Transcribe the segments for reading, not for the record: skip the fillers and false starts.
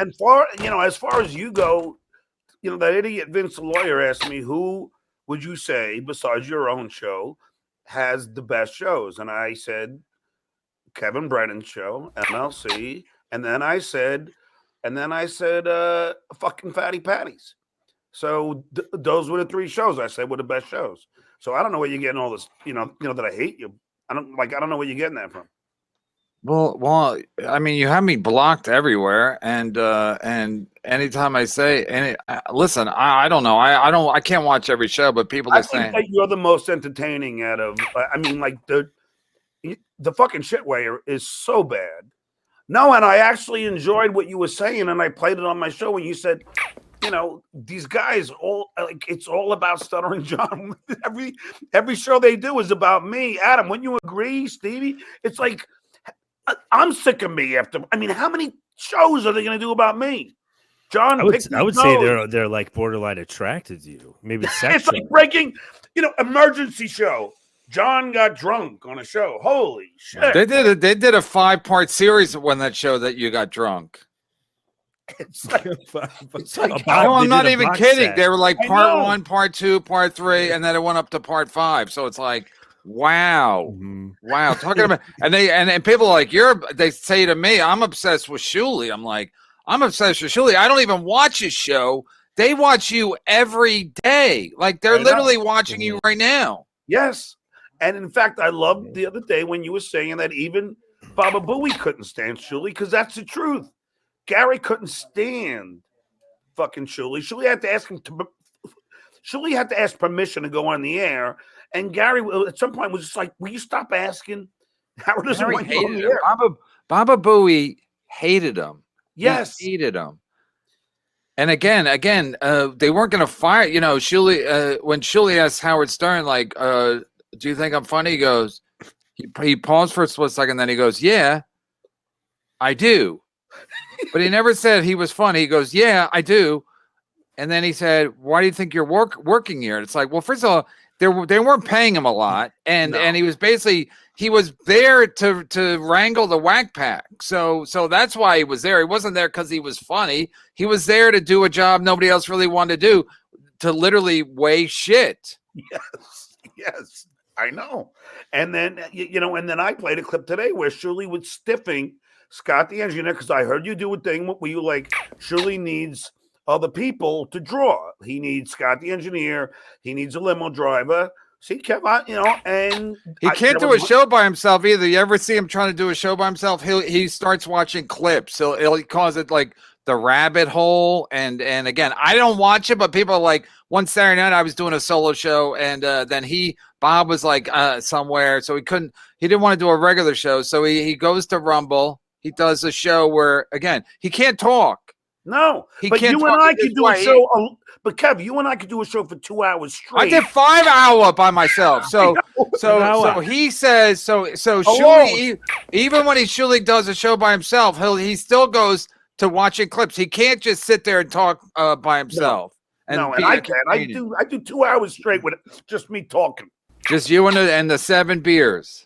And as far as you go, that idiot Vince the lawyer asked me, who would you say besides your own show has the best shows? And I said Kevin Brennan's show, MLC, and then I said fucking Fatty Patty's. So those were the three shows I said were the best shows. So I don't know where you're getting all this, that I hate you. I don't know where you're getting that from. Well, I mean, you have me blocked everywhere, and anytime I say listen, I don't know, I can't watch every show, but people are saying that you're the most entertaining out of. I mean, like the fucking shitware is so bad. No, and I actually enjoyed what you were saying, and I played it on my show when you said, these guys it's all about Stuttering John. Every show they do is about me. Adam, wouldn't you agree, Stevie? It's like I'm sick of me after. I mean, how many shows are they going to do about me? John, I would say they're like borderline attracted to you. Maybe sexually. It's like breaking, emergency show. John got drunk on a show. Holy shit! They did a 5-part series when that show that you got drunk. It's like no, I'm not even kidding. They were like part 1, part 2, part 3, and then it went up to part 5. So it's like, wow, wow. Talking about and people are like, they say to me, I'm obsessed with Shuli. I'm like, I'm obsessed with Shuli. I don't even watch his show. They watch you every day. Like they're literally watching you right now. Yes. And in fact, I loved the other day when you were saying that even Baba Booey couldn't stand Shuli, because that's the truth. Gary couldn't stand fucking Shuli. Shuli had to ask permission to go on the air. And Gary at some point was just like, will you stop asking? Howard doesn't want you on the air. Baba Booey hated him. Yes. He hated him. And again, they weren't going to fire, Shuli, when Shuli asked Howard Stern, like, do you think I'm funny? He goes, he paused for a split second, then he goes, yeah, I do. But he never said he was funny. He goes, yeah, I do. And then he said, why do you think you're working here? And it's like, well, first of all, they weren't paying him a lot. And he was there to wrangle the whack pack. So that's why he was there. He wasn't there because he was funny. He was there to do a job nobody else really wanted to do, to literally weigh shit. Yes, I know. And then, and then I played a clip today where Shuli was stiffing Scott the engineer, because I heard you do a thing where you like, Shuli needs other people to draw. He needs Scott the engineer. He needs a limo driver. See, Kevin, and he can't do a show by himself either. You ever see him trying to do a show by himself? He starts watching clips. He'll calls it like the rabbit hole. And again, I don't watch it, but people are like, one Saturday night I was doing a solo show, and then Bob was like somewhere, so he didn't want to do a regular show. So he goes to Rumble. He does a show where, again, he can't talk. No, but you and I could do a show. But Kev, you and I could do a show for 2 hours straight. I did 5 hours by myself. So he says, Shuli, even when Shuli does a show by himself, he still goes to watching clips. He can't just sit there and talk by himself. And I can. I do 2 hours straight with just me talking. Just you and the 7 beers.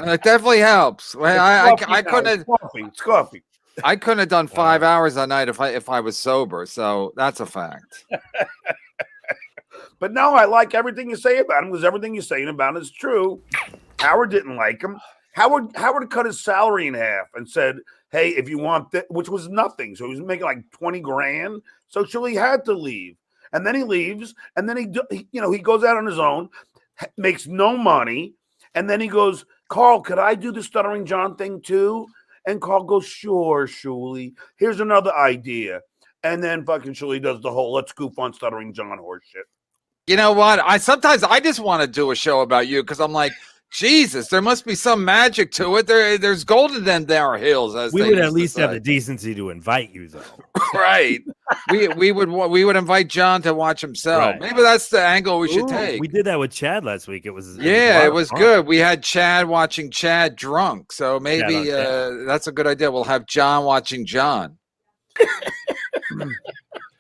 It definitely helps. I couldn't. It's coffee. I couldn't have done 5 hours a night if I was sober. So that's a fact. But no, I like everything you say about him, because everything you're saying about him is true. Howard didn't like him. Howard cut his salary in half and said, hey, if you want that, which was nothing. So he was making like 20 grand. So Shuli had to leave. And then he leaves. And then he goes out on his own, makes no money. And then he goes, Carl, could I do the Stuttering John thing too? And Carl goes, sure, Shuli. Here's another idea. And then fucking Shuli does the whole let's goof on Stuttering John horse shit. You know what? Sometimes I just want to do a show about you, because I'm like, Jesus, there must be some magic to it. There's gold in them there hills. As we would at least have the decency to invite you, though. Right? we would invite John to watch himself. Right. Maybe that's the angle we should take. We did that with Chad last week. It was good. We had Chad watching Chad drunk, so maybe that's a good idea. We'll have John watching John.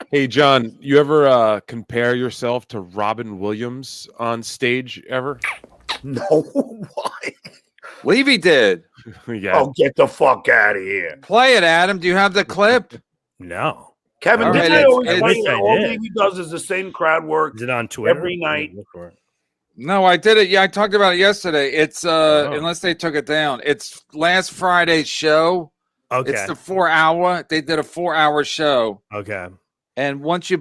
Hey, John, you ever compare yourself to Robin Williams on stage ever? No. Why? Levy did. Yeah. Oh, get the fuck out of here. Play it, Adam. Do you have the clip? No. Kevin, All didn't right, I always I tell wish you that I all did. Davey does is the same crowd work Is it on Twitter? every night? Look for it. No, I did it. Yeah, I talked about it yesterday. It's Oh. unless they took it down. It's last Friday's show. Okay. It's the 4-hour. They did a 4-hour show. Okay. And once you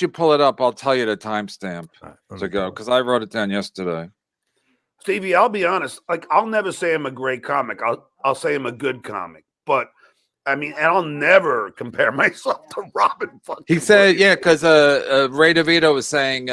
pull it up, I'll tell you the timestamp All right, let to me go pull it. because I wrote it down yesterday. Stevie, I'll be honest. Like, I'll never say I'm a great comic. I'll say I'm a good comic. But I mean, and I'll never compare myself to Robin. Fucking He said, Williams. yeah, because Ray DeVito was saying,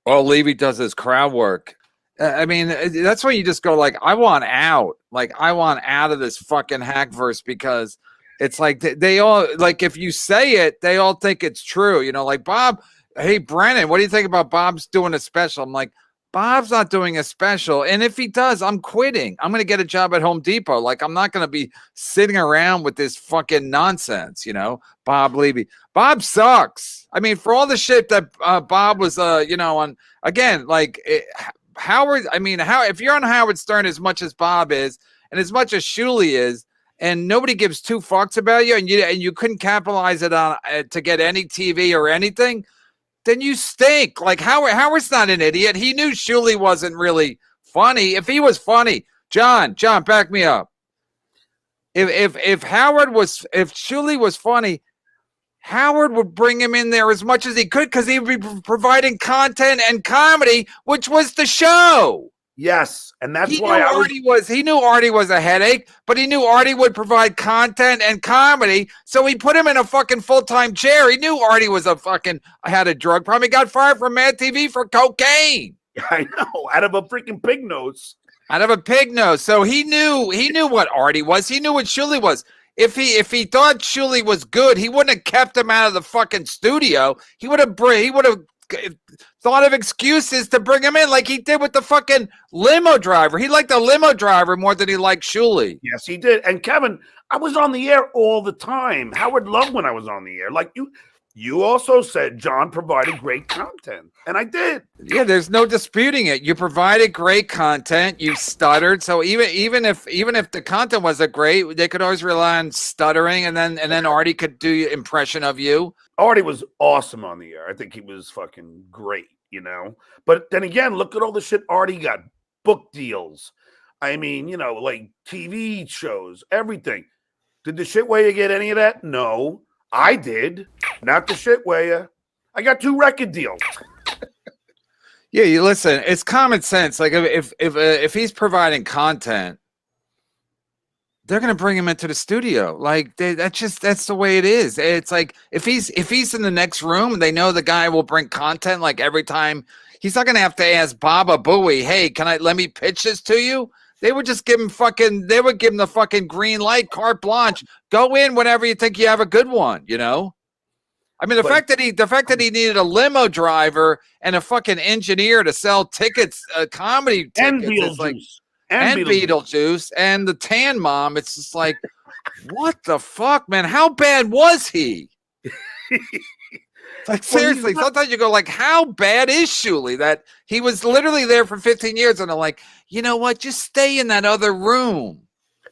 Levy does his crowd work. I mean, that's when you just go like, I want out. Like, I want out of this fucking hackverse because it's like they all, like, if you say it, they all think it's true. You know, like, Bob, hey, Brennan, what do you think about Bob's doing a special? I'm like, Bob's not doing a special. And if he does, I'm quitting. I'm going to get a job at Home Depot. Like, I'm not going to be sitting around with this fucking nonsense, you know, Bob Levy. Bob sucks. I mean, for all the shit that Bob was, you know, on, again, like, Howard, I mean, if you're on Howard Stern as much as Bob is and as much as Shuli is, and nobody gives two fucks about you, and you couldn't capitalize it on to get any TV or anything, then you stink. Like Howard's not an idiot. He knew Shuli wasn't really funny. If he was funny, John, back me up. If Shuli was funny, Howard would bring him in there as much as he could because he would be providing content and comedy, which was the show. Yes, and that's He why knew Artie was a headache, but he knew Artie would provide content and comedy, so he put him in a fucking full-time chair. He knew Artie was had a drug problem. He got fired from Mad TV for cocaine. I know, out of a freaking pig nose. Out of a pig nose. So he knew what Artie was. He knew what Shuli was. If he thought Shuli was good, he wouldn't have kept him out of the fucking studio. He would have thought of excuses to bring him in like he did with the fucking limo driver. He liked the limo driver more than he liked Shuli. Yes, he did. And Kevin, I was on the air all the time. Howard loved when I was on the air. Like you also said John provided great content, and I did. Yeah, there's no disputing it. You provided great content. You stuttered, so even if the content wasn't great, they could always rely on stuttering, and then Artie could do impression of you. Artie was awesome on the air. I think he was fucking great, you know. But then again, look at all the shit Artie got. Book deals. I mean, you know, like TV shows, everything. Did the shitway get any of that? No. I did. Not the shitway. I got 2 record deals. Yeah, you listen. It's common sense. Like if he's providing content, they're gonna bring him into the studio. Like that's the way it is. It's like if he's in the next room, they know the guy will bring content. Like every time, he's not gonna have to ask Baba Booey, "Hey, let me pitch this to you?" They would just give him the fucking green light, carte blanche. Go in whenever you think you have a good one, you know? I mean, the fact that he needed a limo driver and a fucking engineer to sell tickets, comedy tickets, And Beetlejuice. like, and Beetlejuice and the Tan Mom, it's just like, what the fuck, man? How bad was he? Like, seriously, sometimes you go like, how bad is Shuli that he was literally there for 15 years? And I'm like, you know what? Just stay in that other room.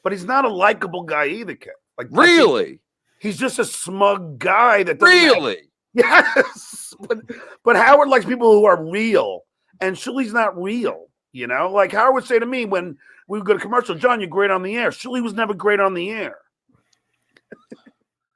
But he's not a likable guy either, Kev. Like, Really? He's just a smug guy that Really? Yes. But Howard likes people who are real. And Shuli's not real. You know? Like Howard would say to me when we would go to commercial, John, you're great on the air. Shuli was never great on the air.